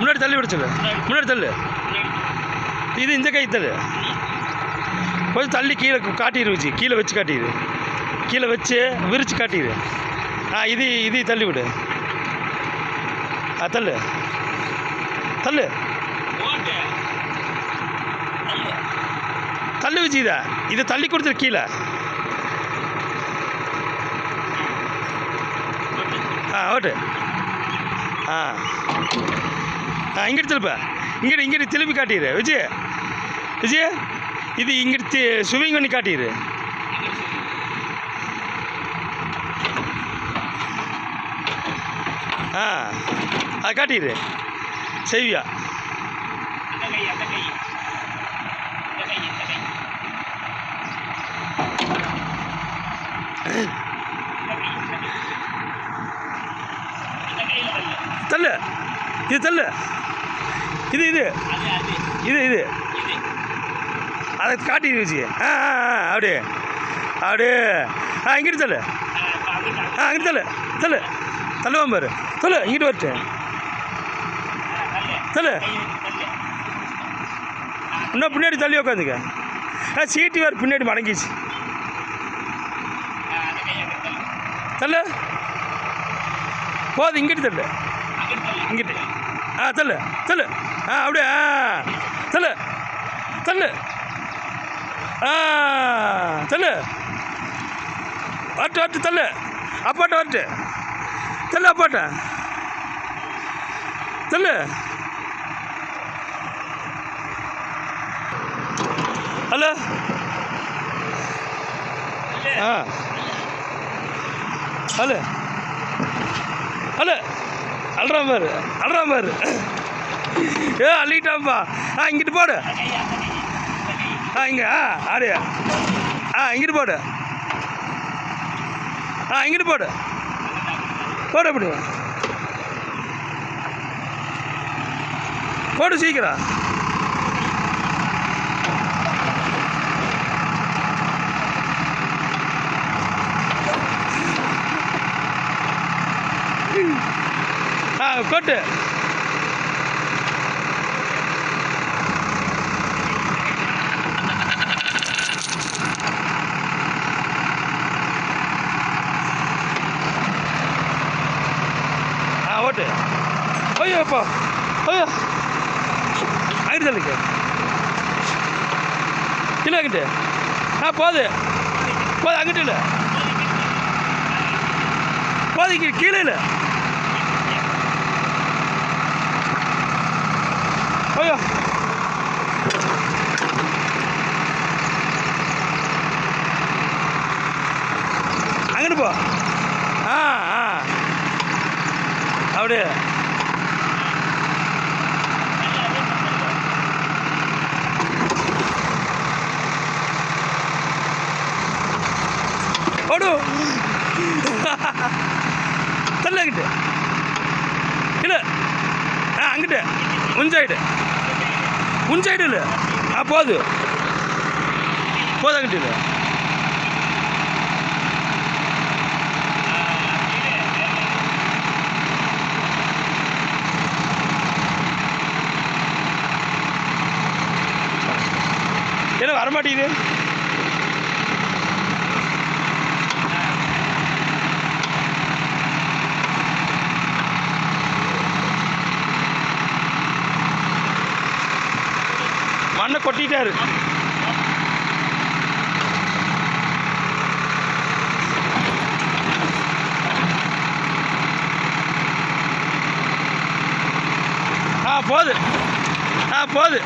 முன்னாடி தள்ளி விட சொல்லு. முன்னாடி தள்ளு. இது இந்த கை தள்ளு. கொஞ்சம் தள்ளி கீழே காட்டிடு. வச்சு கீழே வச்சு காட்டிடு. கீழே வச்சு விரிச்சு காட்டிடு. இது தள்ளி விடு. தள்ளு தள்ளு தள்ளி வச்சு இதை தள்ளி கொடுத்துரு கீழே. ஓட்டு. இங்கிட்டு திருப்ப. இங்கிட்டு திருப்பி காட்டிடு. விஜய் விஜய் இது இங்கிட்டு ஸ்விமிங் பண்ணி காட்டிடு. அது காட்டிடு. செய்வியா? தள்ளு. இது தள்ளு. இது இது இது இது அதை காட்டிடு வச்சு. அப்படியே அப்படியே இங்கிட்டு தள்ளு. அங்கிட்டு தள்ளு. தள்ளு தள்ளுவான் பாரு. சொல்லு இங்கிட்டு வரட்டு. சொல்லு இன்னும் பின்னாடி தள்ளி உட்காந்துக்க. சீட்டு வேறு பின்னாடி மடங்கிச்சு. தள்ளு. போதும். இங்கிட்டு தள்ளு. இங்கிட்டு தள்ளு தள்ளு. அப்படியே தள்ளு தள்ளு. தள்ளு. வரட்டு வரட்டு. தள்ளு. அப்பாட்ட வரட்டு. தள்ளு. அப்பாட்ட தள்ளு. ஹலோ. Hello hello. அல்றான் பாரு. அல்றான் பாரு. அள்ளிட்டான்ப்பா. இங்கிட்டு போடு. இங்கே ஆடு. இங்கிட்டு போடு. இங்கிட்டு போடு. போடு. அப்படி போடு சீக்கிரம். கொட்டு. ஓட்டு. ஐயோப்பா. ஐயோ அங்கிட்டு தள்ளிக்க. இல்லை அங்கிட்டு. போது போது. அங்கிட்டு இல்லை. போது கீழே இல்லை. ஐயோ அங்கிட்டு போ. அப்படியே ஓடு. தள்ள அங்கிட்டு. இல்லை அங்கிட்டு உஞ்சாயிடு. உஞ்சாயிடு இல்லை. போது போது. அங்கிட்டு இல்லை. என்ன வரமாட்டேங்குது? மண்ணை கொட்டிட்டாரு. போது போது.